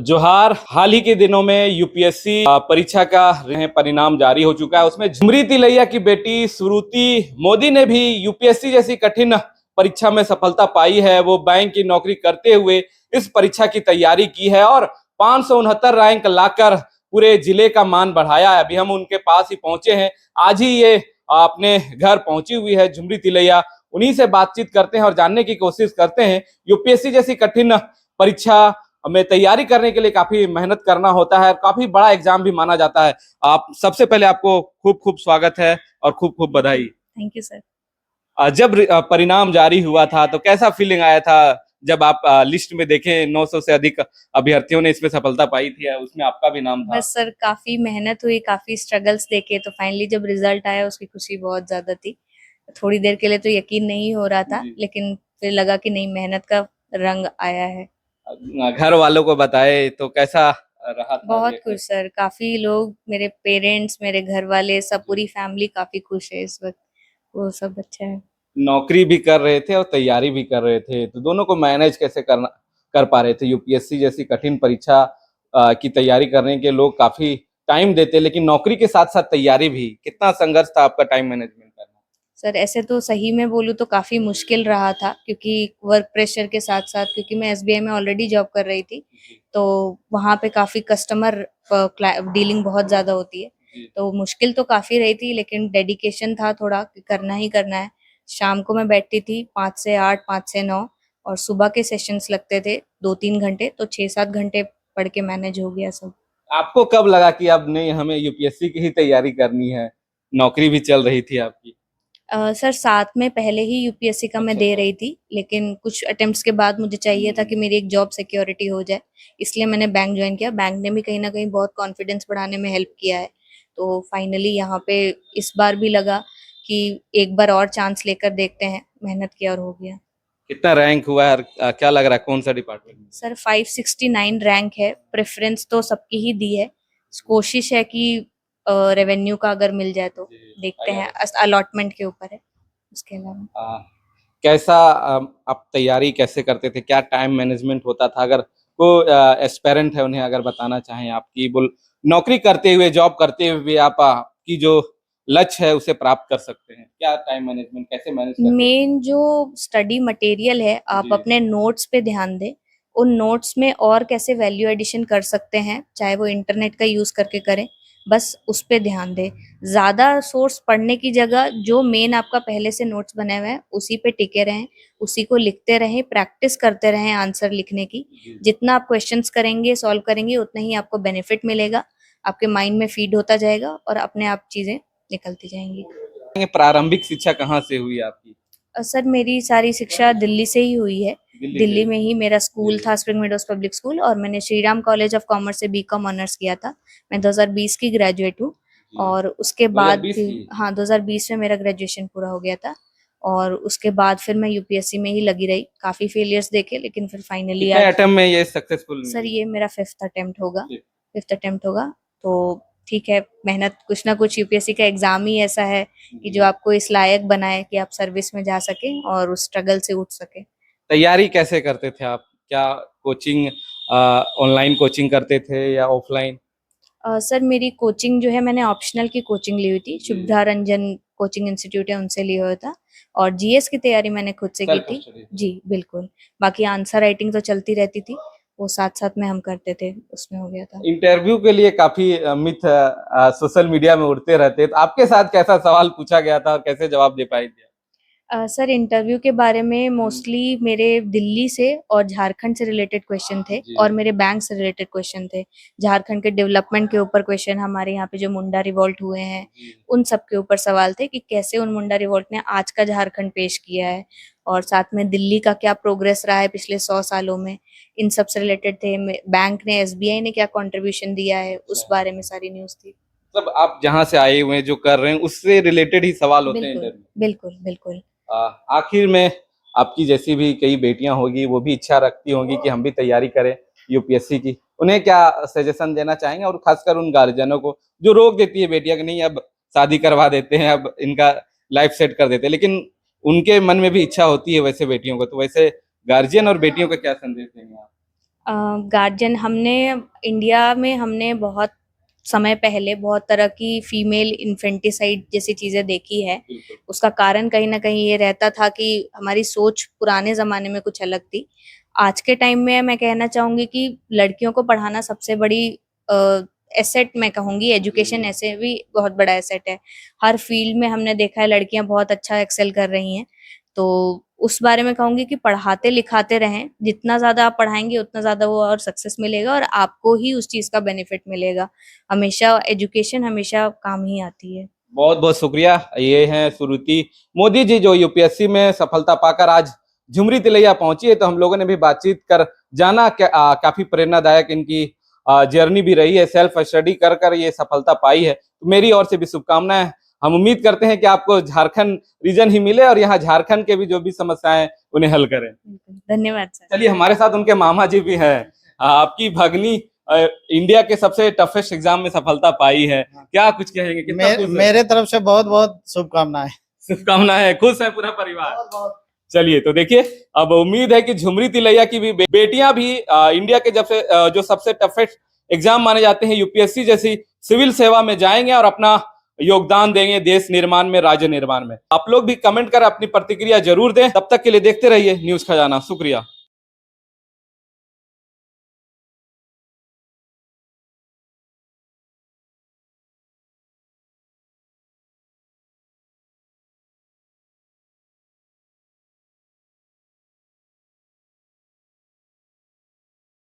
जोहार। हाल ही के दिनों में यूपीएससी परीक्षा का परिणाम जारी हो चुका है। उसमें झुमरी तिलैया की बेटी सुरुति मोदी ने भी यूपीएससी जैसी कठिन परीक्षा में सफलता पाई है। वो बैंक की नौकरी करते हुए इस परीक्षा की तैयारी की है और 569 रैंक लाकर पूरे जिले का मान बढ़ाया है। अभी हम उनके पास ही पहुंचे हैं। आज ही ये अपने घर पहुंची हुई है झुमरी तिलैया। उन्हीं से बातचीत करते हैं और जानने की कोशिश करते हैं। यूपीएससी जैसी कठिन परीक्षा हमें तैयारी करने के लिए काफी मेहनत करना होता है, काफी बड़ा एग्जाम भी माना जाता है। आप सबसे पहले आपको खूब खूब स्वागत है और खूब खूब बधाई। Thank you sir. जब परिणाम जारी हुआ था तो कैसा फीलिंग आया था जब आप लिस्ट में देखे 900 से अधिक अभ्यर्थियों ने इसमें सफलता पाई थी, उसमें आपका भी नाम था? बस सर काफी मेहनत हुई, काफी स्ट्रगल्स देखे तो फाइनली जब रिजल्ट आया उसकी खुशी बहुत ज्यादा थी। थोड़ी देर के लिए तो यकीन नहीं हो रहा था, लेकिन फिर लगा कि नहीं, मेहनत का रंग आया है। घर वालों को बताए तो कैसा रहा था? बहुत खुश सर, काफी लोग, मेरे पेरेंट्स, मेरे घर वाले, सब पूरी फैमिली काफी खुश है इस वक्त। वो सब अच्छा है। नौकरी भी कर रहे थे और तैयारी भी कर रहे थे, तो दोनों को मैनेज कैसे कर पा रहे थे? यूपीएससी जैसी कठिन परीक्षा की तैयारी करने के लोग काफी टाइम देते, लेकिन नौकरी के साथ साथ तैयारी भी, कितना संघर्ष था आपका टाइम मैनेजमेंट करना? सर ऐसे तो सही में बोलूँ तो काफी मुश्किल रहा था, क्योंकि वर्क प्रेशर के साथ साथ, क्योंकि मैं एसबीआई में ऑलरेडी जॉब कर रही थी, तो वहाँ पे काफी कस्टमर डीलिंग बहुत ज्यादा होती है। तो मुश्किल तो काफी रही थी, लेकिन डेडिकेशन था थोड़ा कि करना ही करना है। शाम को मैं बैठती थी 5 से 8, 5 से 9, और सुबह के सेशंस लगते थे 2-3 घंटे, तो 6-7 घंटे पढ़ के मैनेज हो गया सब। आपको कब लगा कि अब नहीं, हमें यूपीएससी की ही तैयारी करनी है? नौकरी भी चल रही थी आपकी। सर साथ में पहले ही यूपीएससी का मैं दे रही थी, लेकिन कुछ अटेम्प्ट्स के बाद मुझे चाहिए था कि मेरी एक जॉब सिक्योरिटी हो जाए, इसलिए मैंने बैंक ज्वाइन किया। बैंक ने भी कहीं ना कहीं बहुत कॉन्फिडेंस बढ़ाने में हेल्प किया है। तो फाइनली यहाँ पे इस बार भी लगा कि एक बार और चांस लेकर देखते हैं। मेहनत किया और हो गया। कितना रैंक हुआ है और क्या लग रहा है कौन सा डिपार्टमेंट में? सर 569 रैंक है। प्रेफरेंस तो सबकी ही दी है। कोशिश है कि रेवेन्यू का अगर मिल जाए तो देखते हैं, अलॉटमेंट के ऊपर है। उसके अलावा कैसा आप तैयारी कैसे करते थे? क्या टाइम मैनेजमेंट होता था? अगर को एस्पेरेंट है, उन्हें अगर बताना चाहें आपकी बोल, नौकरी करते हुए, जॉब करते हुए आप की जो लक्ष्य है उसे प्राप्त कर सकते हैं, क्या टाइम मैनेजमेंट कैसे मैनेज करते हैं? मेन जो स्टडी मटेरियल है, आप अपने नोट्स पे ध्यान दें। उन नोट्स में और कैसे वैल्यू एडिशन कर सकते हैं, चाहे वो इंटरनेट का यूज करके करें, बस उस पे ध्यान दें। ज्यादा सोर्स पढ़ने की जगह जो मेन आपका पहले से नोट्स बने हुए हैं उसी पे टिके रहें, उसी को लिखते रहें, प्रैक्टिस करते रहें आंसर लिखने की। जितना आप क्वेश्चंस करेंगे, सॉल्व करेंगे, उतना ही आपको बेनिफिट मिलेगा, आपके माइंड में फीड होता जाएगा और अपने आप चीजें निकलती जाएंगी। प्रारंभिक शिक्षा कहाँ से हुई आपकी? सर मेरी सारी शिक्षा दिल्ली से ही हुई है। दिल्ली में ही मेरा स्कूल था, स्प्रिंग मेडोज पब्लिक स्कूल, और मैंने Shri Ram college of commerce से बीकॉम ऑनर्स किया था। मैं 2020 की ग्रेजुएट हूँ। और उसके बाद 2020 की? हाँ, 2020 में मेरा ग्रेजुएशन पूरा हो गया था। और उसके बाद फिर मैं यूपीएससी में ही लगी रही, काफी फेलियर्स देखे, लेकिन फिर फाइनली कितने आज अटेम्प्ट में ये सक्सेसफुल सर हुई? ये मेरा फिफ्थ अटेम्प्ट होगा। तो ठीक है, मेहनत, कुछ ना कुछ यूपीएससी का एग्जाम ही ऐसा है कि जो आपको इस लायक बनाए कि आप सर्विस में जा सके और उस स्ट्रगल से उठ सके। तैयारी कैसे करते थे आप? क्या कोचिंग, ऑनलाइन कोचिंग करते थे या ऑफलाइन? सर मेरी कोचिंग जो है, मैंने ऑप्शनल की कोचिंग ली हुई थी, शुभ्रा रंजन कोचिंग इंस्टीट्यूट है, उनसे लिया हुआ था। और जीएस की तैयारी मैंने खुद से की सेल्फ थी। स्टडी? जी बिल्कुल। बाकी आंसर राइटिंग तो चलती रहती थी, वो साथ साथ में हम करते थे, उसमें हो गया था। इंटरव्यू के लिए काफी मिथ सोशल मीडिया में उड़ते रहते, तो आपके साथ कैसा सवाल पूछा गया था और कैसे जवाब दे पाए थे? सर इंटरव्यू के बारे में मोस्टली मेरे दिल्ली से और झारखंड से रिलेटेड क्वेश्चन थे, और मेरे बैंक से रिलेटेड क्वेश्चन थे। झारखंड के डेवलपमेंट के ऊपर क्वेश्चन, हमारे यहाँ पे जो मुंडा रिवॉल्ट हुए हैं उन सब के ऊपर सवाल थे कि कैसे उन मुंडा रिवॉल्ट ने आज का झारखंड पेश किया है, और साथ में दिल्ली का क्या प्रोग्रेस रहा है पिछले 100 सालों में, इन सब से रिलेटेड थे। बैंक ने, एसबीआई ने क्या कंट्रीब्यूशन दिया है, उस बारे में सारी न्यूज थी। मतलब आप जहाँ से आए हुए हैं, जो कर रहे हैं, उससे रिलेटेड ही सवाल होते हैं बिल्कुल इंटरव्यू? बिल्कुल बिल्कुल। आखिर में आपकी जैसी भी कई बेटियां होगी, वो भी इच्छा रखती होंगी कि हम भी तैयारी करें यूपीएससी की, उन्हें क्या सजेशन देना चाहेंगे? और खासकर उन गार्जियनों को जो रोक देती है बेटियां कि नहीं, अब शादी करवा देते हैं, अब इनका लाइफ सेट कर देते हैं, लेकिन उनके मन में भी इच्छा होती है वैसे बेटियों को, तो वैसे गार्जियन और बेटियों को क्या संदेश देंगे आप? गार्जियन हमने इंडिया में हमने बहुत समय पहले बहुत तरह की फीमेल इन्फेंटिसाइड जैसी चीजें देखी है। उसका कारण कहीं ना कहीं ये रहता था कि हमारी सोच पुराने जमाने में कुछ अलग थी। आज के टाइम में मैं कहना चाहूंगी कि लड़कियों को पढ़ाना सबसे बड़ी एसेट मैं कहूंगी। एजुकेशन ऐसे भी बहुत बड़ा एसेट है। हर फील्ड में हमने देखा है लड़कियां बहुत अच्छा एक्सेल कर रही हैं। तो उस बारे में कहूंगी कि पढ़ाते लिखाते रहें। जितना ज्यादा आप पढ़ाएंगे उतना ज्यादा वो और सक्सेस मिलेगा और आपको ही उस चीज का बेनिफिट मिलेगा। हमेशा एजुकेशन हमेशा काम ही आती है। बहुत बहुत शुक्रिया। ये हैं सुरुचि मोदी जी, जो यूपीएससी में सफलता पाकर आज झुमरी तिलैया पहुंची है। तो हम लोगों ने भी बातचीत कर जाना काफी प्रेरणादायक इनकी जर्नी भी रही है। सेल्फ स्टडी कर कर ये सफलता पाई है। तो मेरी ओर से भी शुभकामनाएं। हम उम्मीद करते हैं कि आपको झारखंड रीजन ही मिले और यहाँ झारखंड के भी जो भी समस्याएं उन्हें हल करें। धन्यवाद सर। चलिए, हमारे साथ उनके मामा जी भी हैं। आपकी भगनी इंडिया के सबसे टफेस्ट एग्जाम में सफलता पाई है, क्या कुछ कहेंगे? कितना खुश है? मेरे तरफ से बहुत बहुत शुभकामनाएं। शुभकामनाएं। खुश है पूरा परिवार? चलिए, तो देखिए, अब उम्मीद है कि झुमरी तिलैया की भी बेटियां भी इंडिया के जो सबसे टफेस्ट एग्जाम माने जाते हैं यूपीएससी जैसी सिविल सेवा में जाएंगे और अपना योगदान देंगे देश निर्माण में, राज्य निर्माण में। आप लोग भी कमेंट कर अपनी प्रतिक्रिया जरूर दें। तब तक के लिए देखते रहिए न्यूज खजाना। शुक्रिया।